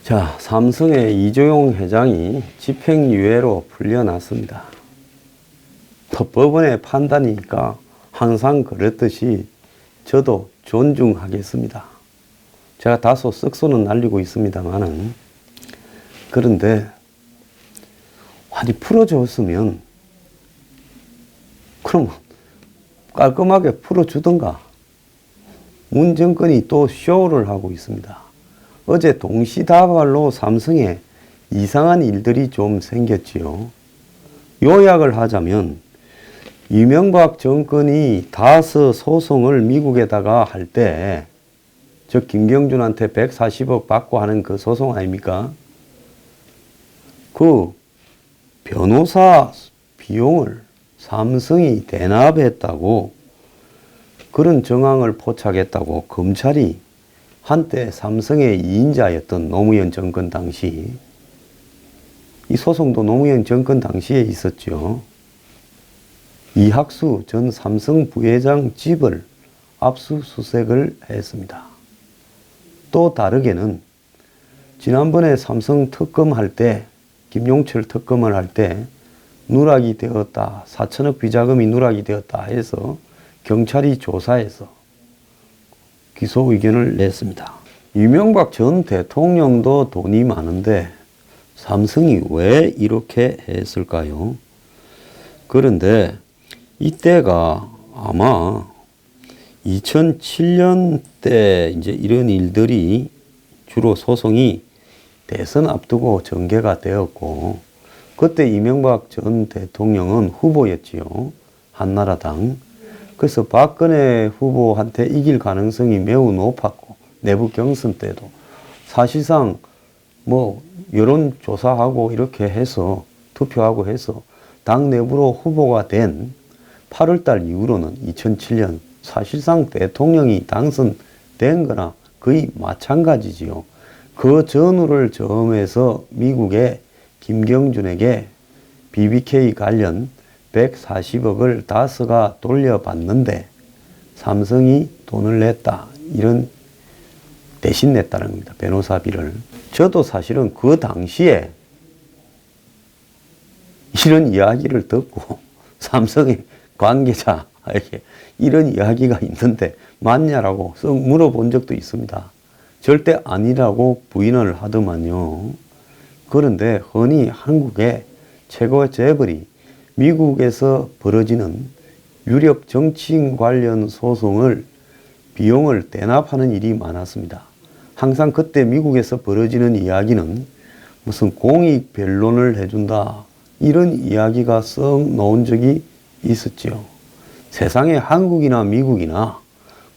자, 삼성의 이재용 회장이 집행유예로 풀려났습니다. 또 법원의 판단이니까 항상 그랬듯이 저도 존중하겠습니다. 제가 다소 쓱소는 날리고 있습니다만은, 그런데 아니 풀어줬으면 그럼 깔끔하게 풀어주던가. 문 정권이 또 쇼를 하고 있습니다. 어제 동시다발로 삼성에 이상한 일들이 좀 생겼지요. 요약을 하자면 이명박 정권이 다스 소송을 미국에다가 할 때 저 김경준한테 140억 받고 하는 그 소송 아닙니까? 그 변호사 비용을 삼성이 대납했다고, 그런 정황을 포착했다고 검찰이 한때 삼성의 2인자였던 노무현 정권 당시, 이 소송도 노무현 정권 당시에 있었죠. 이학수 전 삼성 부회장 집을 압수수색을 했습니다. 또 다르게는 지난번에 삼성 특검할 때, 김용철 특검을 할 때 누락이 되었다, 4천억 비자금이 누락이 되었다 해서 경찰이 조사해서 기소 의견을 냈습니다. 이명박 전 대통령도 돈이 많은데 삼성이 왜 이렇게 했을까요? 그런데 이때가 아마 2007년 때 이제 이런 일들이 주로 소송이 대선 앞두고 전개가 되었고, 그때 이명박 전 대통령은 후보였지요. 한나라당. 그래서 박근혜 후보한테 이길 가능성이 매우 높았고, 내부 경선 때도 사실상 뭐 여론조사하고 이렇게 해서 투표하고 해서 당 내부로 후보가 된 8월달 이후로는 2007년 사실상 대통령이 당선된 거나 거의 마찬가지지요. 그 전후를 점해서 미국의 김경준에게 BBK 관련 140억을 다스가 돌려받는데 삼성이 돈을 냈다, 이런 대신 냈다는 겁니다. 변호사비를. 저도 사실은 그 당시에 이런 이야기를 듣고 삼성의 관계자에게 이런 이야기가 있는데 맞냐라고 쓱 물어본 적도 있습니다. 절대 아니라고 부인을 하더만요. 그런데 흔히 한국의 최고 재벌이 미국에서 벌어지는 유력 정치인 관련 소송을 비용을 대납하는 일이 많았습니다. 항상 그때 미국에서 벌어지는 이야기는 무슨 공익 변론을 해준다, 이런 이야기가 썩 나온 적이 있었죠. 세상에 한국이나 미국이나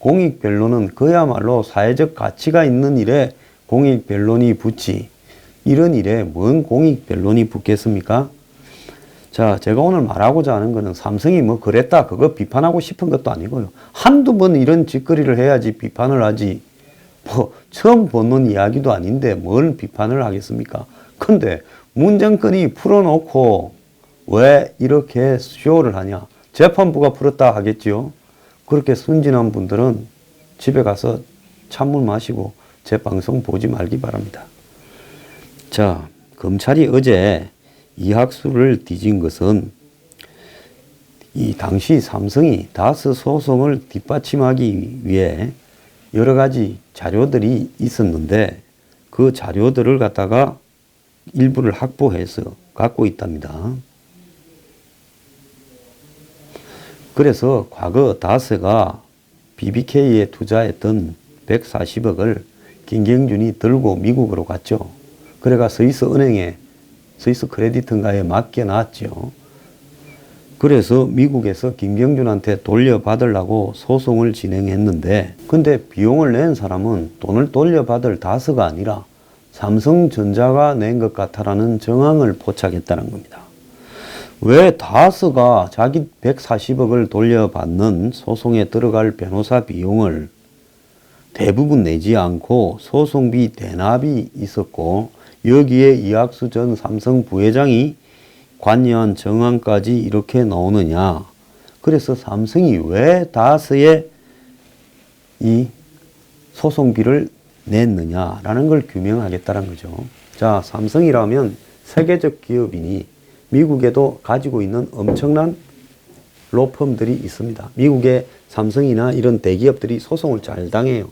공익 변론은 그야말로 사회적 가치가 있는 일에 공익 변론이 붙지, 이런 일에 뭔 공익 변론이 붙겠습니까? 자, 제가 오늘 말하고자 하는 거는 삼성이 뭐 그랬다, 그거 비판하고 싶은 것도 아니고요. 한두 번 이런 짓거리를 해야지 비판을 하지, 뭐 처음 보는 이야기도 아닌데 뭘 비판을 하겠습니까? 근데 문정권이 풀어놓고 왜 이렇게 쇼를 하냐? 재판부가 풀었다 하겠지요. 그렇게 순진한 분들은 집에 가서 찬물 마시고 제 방송 보지 말기 바랍니다. 자, 검찰이 어제 이학수를 뒤진 것은 이 당시 삼성이 다스 소송을 뒷받침하기 위해 여러 가지 자료들이 있었는데 그 자료들을 갖다가 일부를 확보해서 갖고 있답니다. 그래서 과거 다스가 BBK에 투자했던 140억을 김경준이 들고 미국으로 갔죠. 그래가 스위스 은행에, 스위스 크레디트인가에 맡겨놨죠. 그래서 미국에서 김경준한테 돌려받으려고 소송을 진행했는데, 근데 비용을 낸 사람은 돈을 돌려받을 다스가 아니라 삼성전자가 낸 것 같다라는 정황을 포착했다는 겁니다. 왜 다스가 자기 140억을 돌려받는 소송에 들어갈 변호사 비용을 대부분 내지 않고 소송비 대납이 있었고, 여기에 이학수 전 삼성 부회장이 관여한 정황까지 이렇게 나오느냐. 그래서 삼성이 왜 다스에 이 소송비를 냈느냐라는 걸 규명하겠다는 거죠. 자, 삼성이라면 세계적 기업이니 미국에도 가지고 있는 엄청난 로펌들이 있습니다. 미국의 삼성이나 이런 대기업들이 소송을 잘 당해요.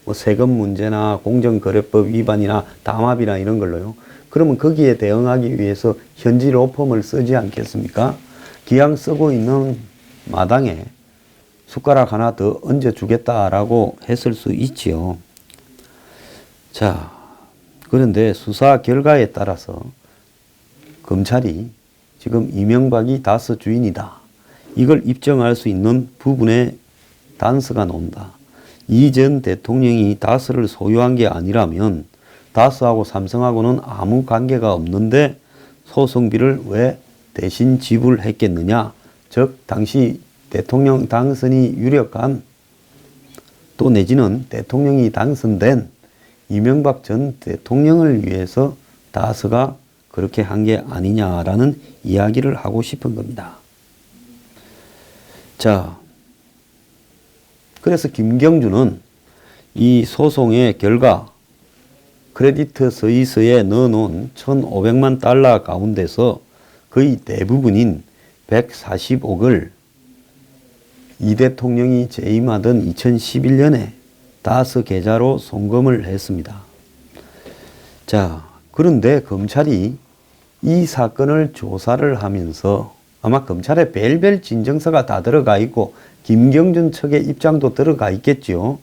뭐 세금 문제나 공정거래법 위반이나 담합이나 이런 걸로요. 그러면 거기에 대응하기 위해서 현지 로펌을 쓰지 않겠습니까? 기왕 쓰고 있는 마당에 숟가락 하나 더 얹어주겠다라고 했을 수 있지요. 자, 그런데 수사 결과에 따라서 검찰이 지금 이명박이 다스 주인이다. 이걸 입증할 수 있는 부분에 단서가 나온다. 이 전 대통령이 다스를 소유한 게 아니라면 다스하고 삼성하고는 아무 관계가 없는데 소송비를 왜 대신 지불했겠느냐. 즉 당시 대통령 당선이 유력한 또 내지는 대통령이 당선된 이명박 전 대통령을 위해서 다스가 그렇게 한 게 아니냐라는 이야기를 하고 싶은 겁니다. 자, 그래서 김경준은 이 소송의 결과 크레디트 서의서에 넣어놓은 1,500만 달러 가운데서 거의 대부분인 140억을 이 대통령이 재임하던 2011년에 다스 계좌로 송금을 했습니다. 자, 그런데 검찰이 이 사건을 조사를 하면서 아마 검찰에 별별 진정서가 다 들어가 있고 김경준 측의 입장도 들어가 있겠죠.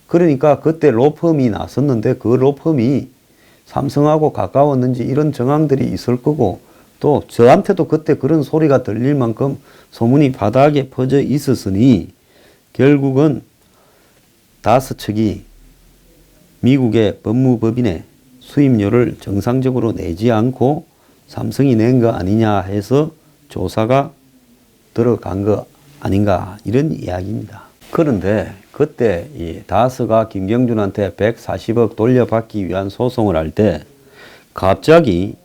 그러니까 그때 로펌이 나섰는데 그 로펌이 삼성하고 가까웠는지 이런 정황들이 있을 거고 또 저한테도 그때 그런 소리가 들릴 만큼 소문이 바닥에 퍼져 있었으니 결국은 다스 측이 미국의 법무법인에 수임료를 정상적으로 내지 않고 삼성이 낸 거 아니냐 해서 조사가 들어간 거 아닌가 이런 이야기입니다. 그런데 그때 이 다스가 김경준한테 140억 돌려받기 위한 소송을 할 때 갑자기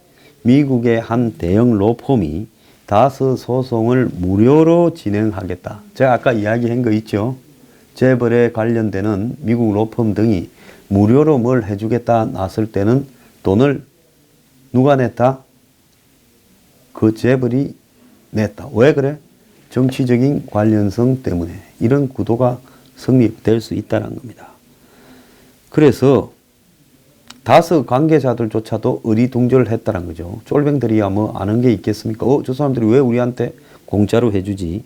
미국의 한 대형 로펌이 다스 소송을 무료로 진행하겠다. 제가 아까 이야기한 거 있죠. 재벌에 관련되는 미국 로펌 등이 무료로 뭘 해주겠다 났을 때는 돈을 누가 냈다? 그 재벌이 냈다. 왜 그래? 정치적인 관련성 때문에 이런 구도가 성립될 수 있다는 겁니다. 그래서 다스 관계자들조차도 어리둥절했다는 거죠. 쫄병들이야 뭐 아는 게 있겠습니까? 저 사람들이 왜 우리한테 공짜로 해주지?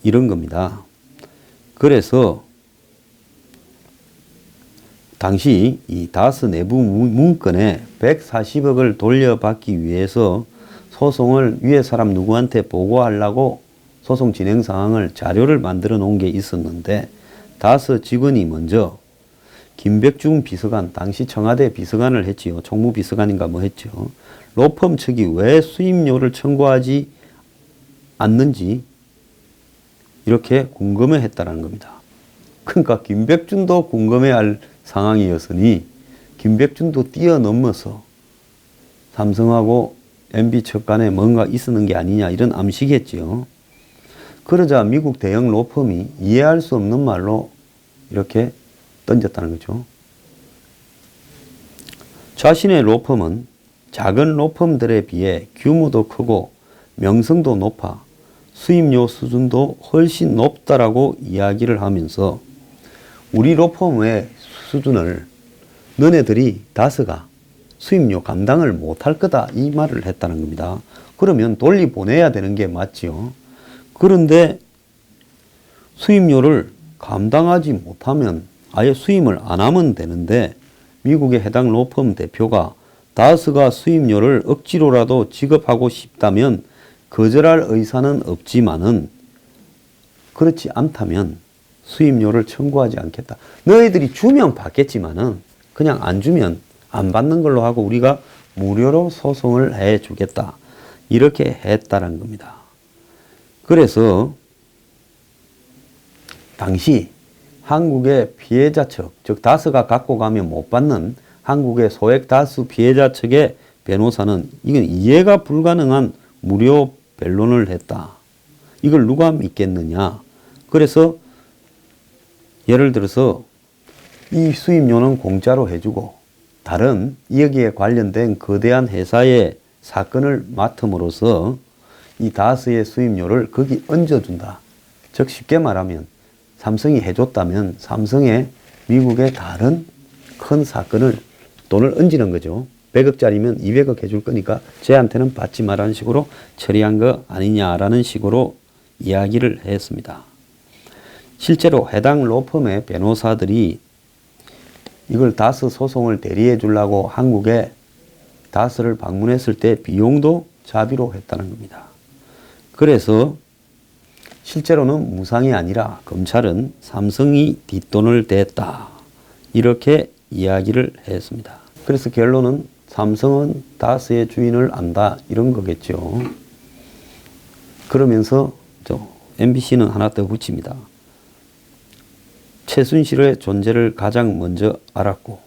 이런 겁니다. 그래서 당시 이 다스 내부 문건에 140억을 돌려받기 위해서 소송을 위에 사람 누구한테 보고하려고 소송 진행 상황을 자료를 만들어 놓은 게 있었는데 다스 직원이 먼저 김백중 비서관, 당시 청와대 비서관을 했지요. 총무비서관인가 뭐 했죠. 로펌 측이 왜 수임료를 청구하지 않는지 이렇게 궁금해했다는 겁니다. 그러니까 김백준도 궁금해할 상황이었으니 김백준도 뛰어넘어서 삼성하고 MB 측 간에 뭔가 있었는 게 아니냐 이런 암시겠지요. 그러자 미국 대형 로펌이 이해할 수 없는 말로 이렇게 던졌다는 거죠. 자신의 로펌은 작은 로펌들에 비해 규모도 크고 명성도 높아 수임료 수준도 훨씬 높다라고 이야기를 하면서 우리 로펌의 수준을 너네들이 다스가 수임료 감당을 못할 거다 이 말을 했다는 겁니다. 그러면 돌리보내야 되는 게 맞지요. 그런데 수임료를 감당하지 못하면 아예 수임을 안 하면 되는데 미국의 해당 로펌 대표가 다스가 수임료를 억지로라도 지급하고 싶다면 거절할 의사는 없지만은 그렇지 않다면 수임료를 청구하지 않겠다. 너희들이 주면 받겠지만은 그냥 안 주면 안 받는 걸로 하고 우리가 무료로 소송을 해 주겠다. 이렇게 했다는 겁니다. 그래서 당시 한국의 피해자 측, 즉 다스가 갖고 가면 못 받는 한국의 소액 다스 피해자 측의 변호사는 이건 이해가 불가능한 무료 변론을 했다. 이걸 누가 믿겠느냐. 그래서 예를 들어서 이 수임료는 공짜로 해주고 다른 여기에 관련된 거대한 회사의 사건을 맡음으로써 이 다스의 수임료를 거기 얹어준다. 즉 쉽게 말하면 삼성이 해줬다면 삼성의 미국의 다른 큰 사건을 돈을 얹는 거죠. 100억짜리면 200억 해줄 거니까 쟤한테는 받지 말라는 식으로 처리한 거 아니냐라는 식으로 이야기를 했습니다. 실제로 해당 로펌의 변호사들이 이걸 다스 소송을 대리해 주려고 한국에 다스를 방문했을 때 비용도 자비로 했다는 겁니다. 그래서 실제로는 무상이 아니라 검찰은 삼성이 뒷돈을 댔다. 이렇게 이야기를 했습니다. 그래서 결론은 삼성은 다스의 주인을 안다. 이런 거겠죠. 그러면서 MBC는 하나 더 붙입니다. 최순실의 존재를 가장 먼저 알았고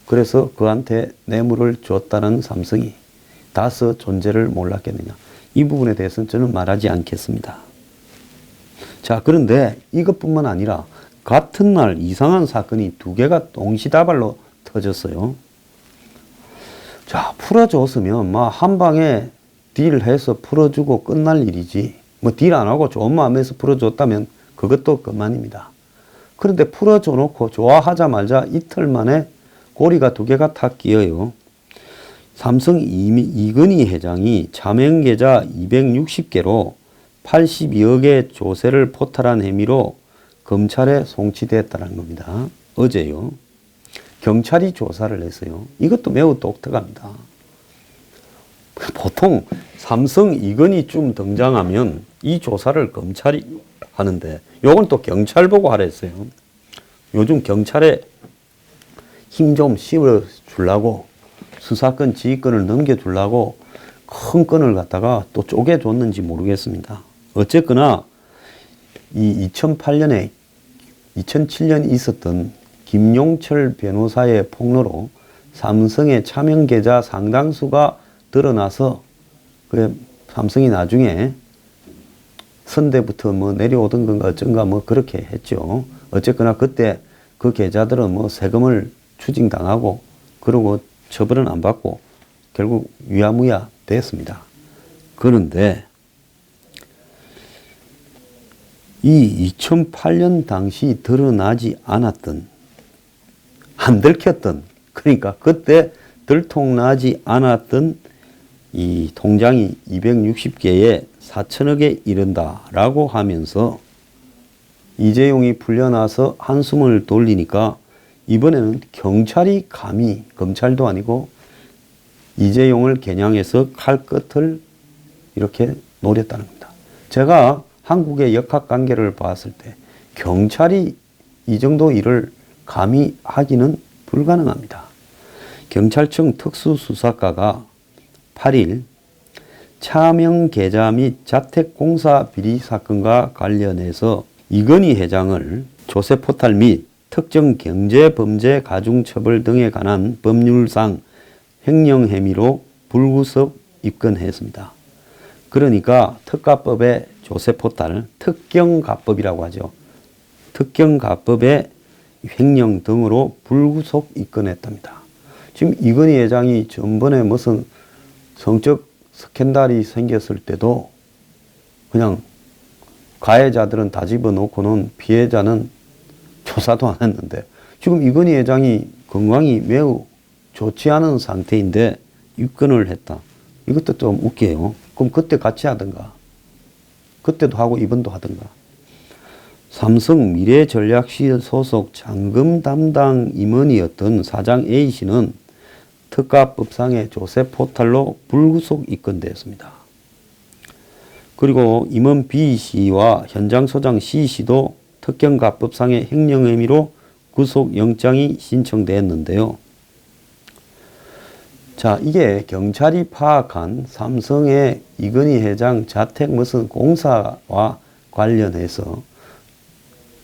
그래서 그한테 뇌물을 줬다는 삼성이 다스 존재를 몰랐겠느냐. 이 부분에 대해서는 저는 말하지 않겠습니다. 자, 그런데 이것뿐만 아니라 같은 날 이상한 사건이 두 개가 동시다발로 터졌어요. 자, 풀어줬으면 한 방에 딜해서 풀어주고 끝날 일이지. 딜 안 하고 좋은 마음에서 풀어줬다면 그것도 그만입니다. 그런데 풀어줘 놓고 좋아하자마자 이틀 만에 고리가 두 개가 탁 끼어요. 삼성 이건희 회장이 자명 계좌 260개로 82억의 조세를 포탈한 혐의로 검찰에 송치됐다는 겁니다. 어제요. 경찰이 조사를 했어요. 이것도 매우 독특합니다. 보통 삼성 이건희쯤 등장하면 이 조사를 검찰이 하는데 요건 또 경찰 보고 하라 했어요. 요즘 경찰에 힘 좀 씌워 주려고 수사권 지휘권을 넘겨주려고 큰 건을 갖다가 또 쪼개줬는지 모르겠습니다. 어쨌거나 이 2007년에 있었던 김용철 변호사의 폭로로 삼성의 차명 계좌 상당수가 드러나서 그래 삼성이 나중에 선대부터 내려오던 건가 어쩐가 그렇게 했죠. 어쨌거나 그때 그 계좌들은 세금을 추징당하고 그러고 처벌은 안 받고 결국 유야무야 됐습니다. 그런데 이 2008년 당시 드러나지 않았던 안 들켰던 그러니까 그때 들통나지 않았던 이 통장이 260개에 4천억에 이른다라고 하면서 이재용이 풀려나서 한숨을 돌리니까 이번에는 경찰이 감히 검찰도 아니고 이재용을 겨냥해서 칼끝을 이렇게 노렸다는 겁니다. 제가 한국의 역학관계를 봤을 때 경찰이 이 정도 일을 감히 하기는 불가능합니다. 경찰청 특수수사과가 8일 차명 계좌 및 자택공사 비리 사건과 관련해서 이건희 회장을 조세포탈 및 특정 경제범죄 가중처벌 등에 관한 법률상 횡령 혐의로 불구속 입건했습니다. 그러니까 특가법의 조세포탈, 특경가법이라고 하죠. 특경가법의 횡령 등으로 불구속 입건했답니다. 지금 이건희 회장이 전번에 무슨 성적 스캔들이 생겼을 때도 그냥 가해자들은 다 집어넣고는 피해자는 조사도 안 했는데 지금 이건희 회장이 건강이 매우 좋지 않은 상태인데 입건을 했다. 이것도 좀 웃겨요. 그럼 그때 같이 하든가. 그때도 하고 이번도 하든가. 삼성 미래전략실 소속 잔금 담당 임원이었던 사장 A씨는 특가법상의 조세 포탈로 불구속 입건되었습니다. 그리고 임원 B씨와 현장 소장 C씨도 특경가법상의 횡령 혐의로 구속영장이 신청됐는데요. 자, 이게 경찰이 파악한 삼성의 이건희 회장 자택 무슨 공사와 관련해서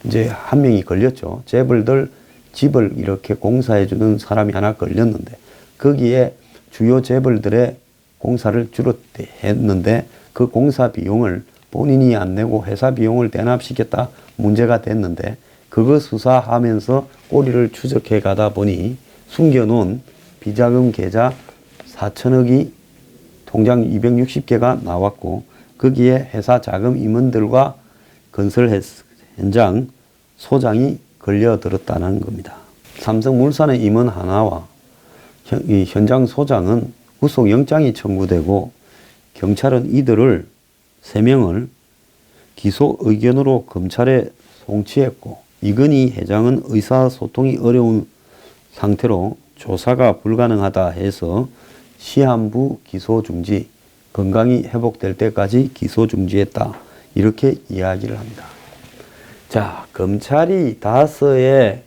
이제 한 명이 걸렸죠. 재벌들 집을 이렇게 공사해주는 사람이 하나 걸렸는데 거기에 주요 재벌들의 공사를 주로 했는데 그 공사 비용을 본인이 안 내고 회사 비용을 대납시켰다 문제가 됐는데 그거 수사하면서 꼬리를 추적해 가다 보니 숨겨놓은 비자금 계좌 4천억이 통장 260개가 나왔고 거기에 회사 자금 임원들과 건설 현장 소장이 걸려들었다는 겁니다. 삼성물산의 임원 하나와 이 현장 소장은 구속영장이 청구되고 경찰은 이들을 3명을 기소 의견으로 검찰에 송치했고 이건희 회장은 의사소통이 어려운 상태로 조사가 불가능하다 해서 시한부 기소 중지, 건강이 회복될 때까지 기소 중지했다. 이렇게 이야기를 합니다. 자, 검찰이 다서의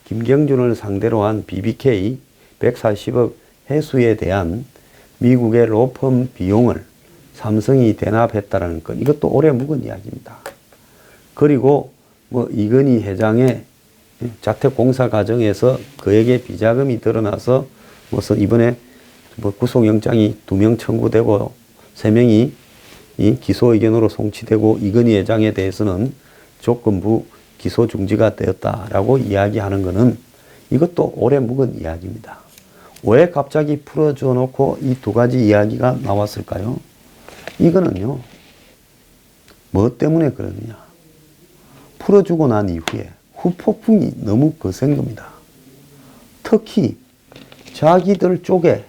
김경준을 상대로 한 BBK 140억 회수에 대한 미국의 로펌 비용을 삼성이 대납했다는 것, 이것도 오래 묵은 이야기입니다. 그리고 이건희 회장의 자택공사 과정에서 그에게 비자금이 드러나서 무슨 이번에 구속영장이 2명 청구되고 3명이 이 기소 의견으로 송치되고 이건희 회장에 대해서는 조건부 기소 중지가 되었다라고 이야기하는 것은 이것도 오래 묵은 이야기입니다. 왜 갑자기 풀어줘 놓고 이 2가지 이야기가 나왔을까요? 이거는요, 뭐 때문에 그러느냐. 풀어주고 난 이후에 후폭풍이 너무 거센 겁니다. 특히 자기들 쪽에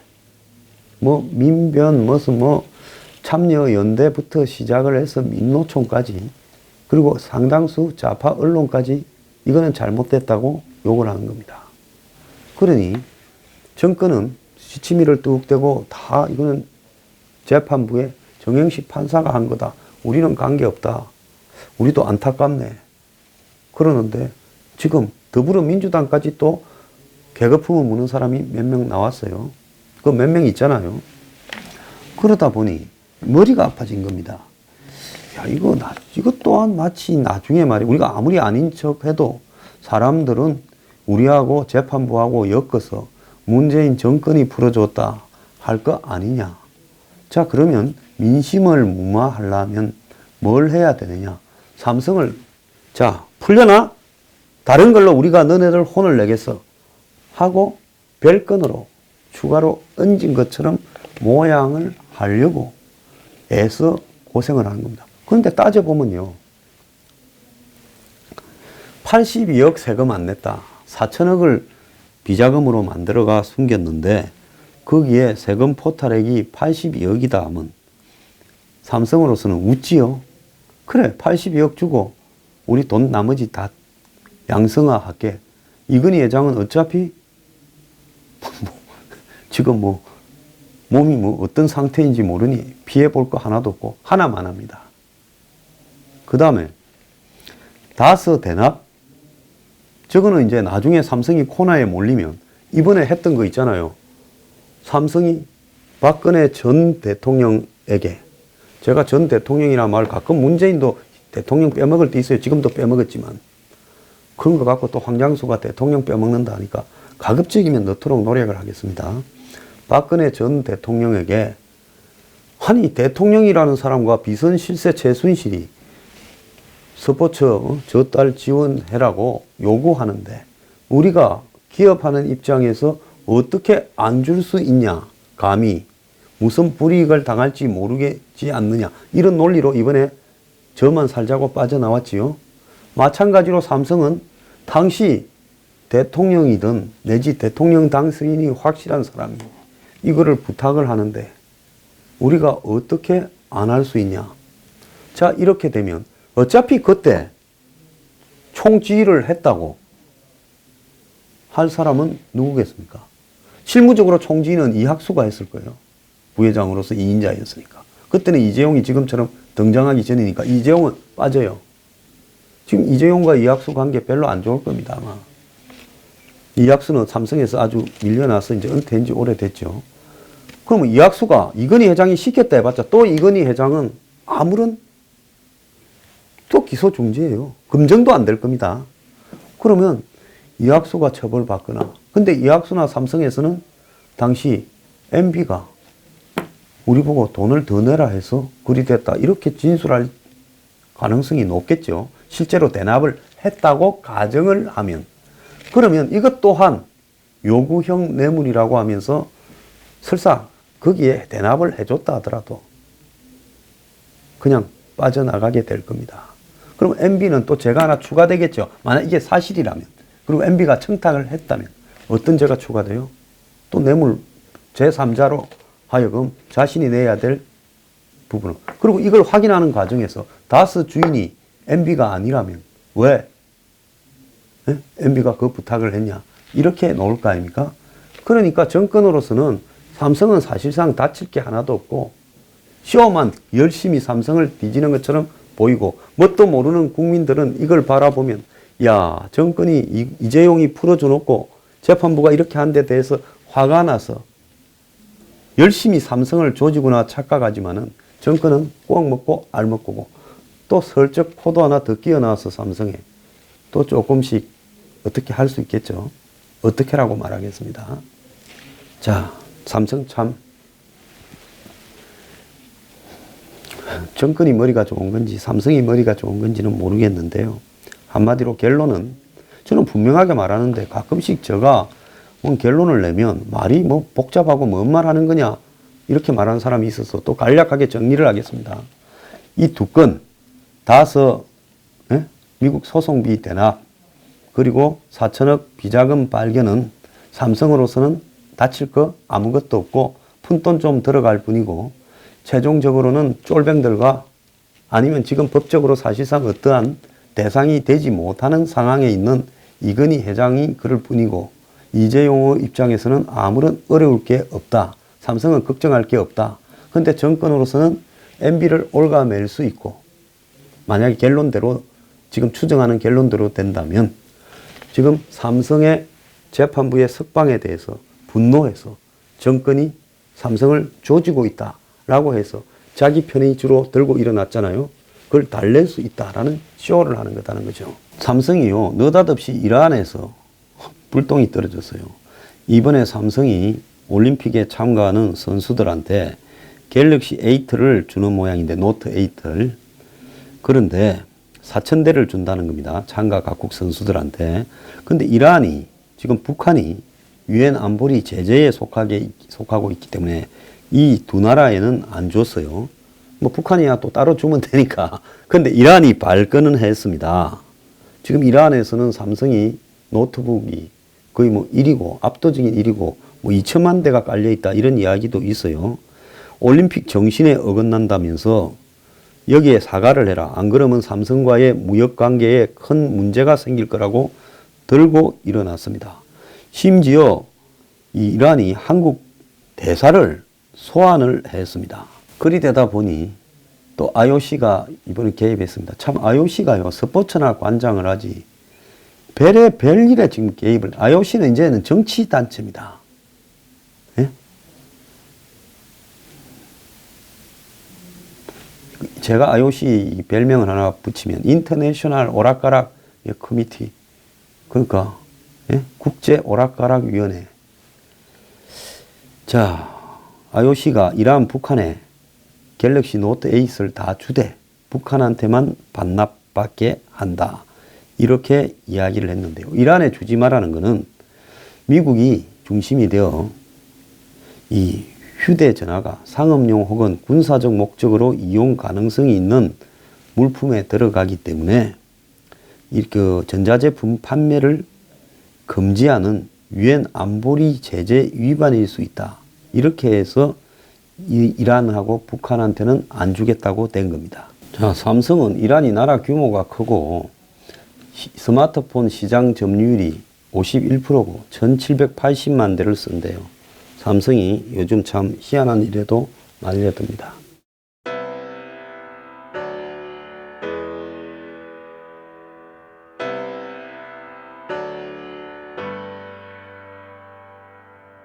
민변 무슨 참여연대부터 시작을 해서 민노총까지 그리고 상당수 좌파 언론까지 이거는 잘못됐다고 욕을 하는 겁니다. 그러니 정권은 시치미를 뚝 떼고 다 이거는 재판부에 정영식 판사가 한 거다. 우리는 관계없다. 우리도 안타깝네. 그러는데 지금 더불어민주당까지 또 계급품을 무는 사람이 몇 명 나왔어요. 그 몇 명 있잖아요. 그러다 보니 머리가 아파진 겁니다. 야, 이거 또한 마치 나중에 말이야. 우리가 아무리 아닌 척 해도 사람들은 우리하고 재판부하고 엮어서 문재인 정권이 풀어줬다 할 거 아니냐. 자, 그러면 민심을 무마하려면 뭘 해야 되느냐. 삼성을, 자, 풀려나? 다른 걸로 우리가 너네들 혼을 내겠어. 하고 별건으로 추가로 얹은 것처럼 모양을 하려고 애써 고생을 하는 겁니다. 그런데 따져보면요. 82억 세금 안 냈다. 4천억을 비자금으로 만들어가 숨겼는데 거기에 세금 포탈액이 82억이다 하면 삼성으로서는 웃지요. 그래, 82억 주고 우리 돈 나머지 다 양성화 할게. 이건희 회장은 어차피 지금 몸이 어떤 상태인지 모르니 피해 볼 거 하나도 없고 하나만 합니다. 그 다음에 다서 대납? 저거는 이제 나중에 삼성이 코너에 몰리면 이번에 했던 거 있잖아요. 삼성이 박근혜 전 대통령에게, 제가 전 대통령이라 말 가끔 문재인도 대통령 빼먹을 때 있어요. 지금도 빼먹었지만 그런 거 갖고 또 황장수가 대통령 빼먹는다 하니까 가급적이면 넣도록 노력을 하겠습니다. 박근혜 전 대통령에게 아니 대통령이라는 사람과 비선 실세 최순실이 스포츠 저 딸 지원해라고 요구하는데 우리가 기업하는 입장에서 어떻게 안 줄 수 있냐. 감히 무슨 불이익을 당할지 모르겠지 않느냐. 이런 논리로 이번에 저만 살자고 빠져나왔지요. 마찬가지로 삼성은 당시 대통령이든 내지 대통령 당선인이 확실한 사람이 이거를 부탁을 하는데 우리가 어떻게 안 할 수 있냐. 자, 이렇게 되면 어차피 그때 총지휘를 했다고 할 사람은 누구겠습니까? 실무적으로 총지휘는 이학수가 했을 거예요. 부회장으로서 2인자였으니까. 그때는 이재용이 지금처럼 등장하기 전이니까 이재용은 빠져요. 지금 이재용과 이학수 관계 별로 안 좋을 겁니다, 아마. 이학수는 삼성에서 아주 밀려나서 이제 은퇴한 지 오래됐죠. 그러면 이학수가 이건희 회장이 시켰다 해봤자 또 이건희 회장은 아무런 또 기소 중지예요. 검증도 안 될 겁니다. 그러면 이학수가 처벌받거나, 근데 이학수나 삼성에서는 당시 MB가 우리 보고 돈을 더 내라 해서 그리 됐다 이렇게 진술할 가능성이 높겠죠. 실제로 대납을 했다고 가정을 하면, 그러면 이것 또한 요구형 뇌물이라고 하면서 설사 거기에 대납을 해줬다 하더라도 그냥 빠져나가게 될 겁니다. 그럼 MB는 또 죄가 하나 추가되겠죠. 만약 이게 사실이라면. 그리고 MB가 청탁을 했다면 어떤 죄가 추가돼요? 또 뇌물 제3자로 하여금 자신이 내야 될 부분을. 그리고 이걸 확인하는 과정에서 다스 주인이 MB가 아니라면 왜 MB가 그 부탁을 했냐, 이렇게 나올 거 아닙니까? 그러니까 정권으로서는 삼성은 사실상 다칠 게 하나도 없고 쇼만 열심히 삼성을 뒤지는 것처럼 보이고, 뭣도 모르는 국민들은 이걸 바라보면 야, 정권이 이재용이 풀어줘 놓고 재판부가 이렇게 한 데 대해서 화가 나서 열심히 삼성을 조지구나 착각하지만은 정권은 꼭 먹고 알 먹고고, 또 슬쩍 코도 하나 더 끼어 나와서 삼성에 또 조금씩 어떻게 할 수 있겠죠. 어떻게라고 말하겠습니다. 자, 삼성 참 정권이 머리가 좋은 건지 삼성이 머리가 좋은 건지는 모르겠는데요. 한마디로 결론은 저는 분명하게 말하는데 가끔씩 제가 결론을 내면 말이 뭐 복잡하고 뭔 말 하는 거냐 이렇게 말하는 사람이 있어서 또 간략하게 정리를 하겠습니다. 이 두 건 다서 미국 소송비 대납 그리고 4천억 비자금 발견은 삼성으로서는 다칠 거 아무것도 없고 푼돈 좀 들어갈 뿐이고, 최종적으로는 쫄병들과 아니면 지금 법적으로 사실상 어떠한 대상이 되지 못하는 상황에 있는 이건희 회장이 그럴 뿐이고, 이재용의 입장에서는 아무런 어려울 게 없다. 삼성은 걱정할 게 없다. 그런데 정권으로서는 MB를 옭아맬 수 있고, 만약에 결론대로 지금 추정하는 결론대로 된다면 지금 삼성의 재판부의 석방에 대해서 분노해서 정권이 삼성을 조지고 있다라고 해서 자기 편의 주로 들고 일어났잖아요. 그걸 달랠 수 있다라는 쇼를 하는 거다는 거죠. 삼성이요, 느닷없이 이란에서 불똥이 떨어졌어요. 이번에 삼성이 올림픽에 참가하는 선수들한테 갤럭시 8를 주는 모양인데, 노트 8을. 그런데 4,000대를 준다는 겁니다. 참가 각국 선수들한테. 근데 이란이, 지금 북한이 유엔 안보리 제재에 속하고 있기 때문에 이 두 나라에는 안 줬어요. 뭐 북한이야 또 따로 주면 되니까. 근데 이란이 발끈은 했습니다. 지금 이란에서는 삼성이 노트북이 거의 뭐 1위고 압도적인 1위고 뭐 2천만 대가 깔려 있다 이런 이야기도 있어요. 올림픽 정신에 어긋난다면서 여기에 사과를 해라. 안 그러면 삼성과의 무역 관계에 큰 문제가 생길 거라고 들고 일어났습니다. 심지어 이 이란이 한국 대사를 소환을 했습니다. 그리 되다 보니 또 IOC가 이번에 개입했습니다. 참 IOC가요, 스포츠나 관장을 하지 별일에 지금 개입을. IOC는 이제는 정치단체입니다. 예? 제가 IOC 별명을 하나 붙이면 인터내셔널 오락가락 커미티, 그러니까 국제 오락가락위원회. 자, IOC가 이란 북한에 갤럭시 노트 8을 다 주되 북한한테만 반납받게 한다. 이렇게 이야기를 했는데요. 이란에 주지 말라는 것은 미국이 중심이 되어 이 휴대전화가 상업용 혹은 군사적 목적으로 이용 가능성이 있는 물품에 들어가기 때문에 그 전자제품 판매를 금지하는 유엔 안보리 제재 위반일 수 있다. 이렇게 해서 이란하고 북한한테는 안 주겠다고 된 겁니다. 자, 삼성은 이란이 나라 규모가 크고 스마트폰 시장 점유율이 51%고 1780만 대를 쓴대요. 삼성이 요즘 참 희한한 일에도 말려듭니다.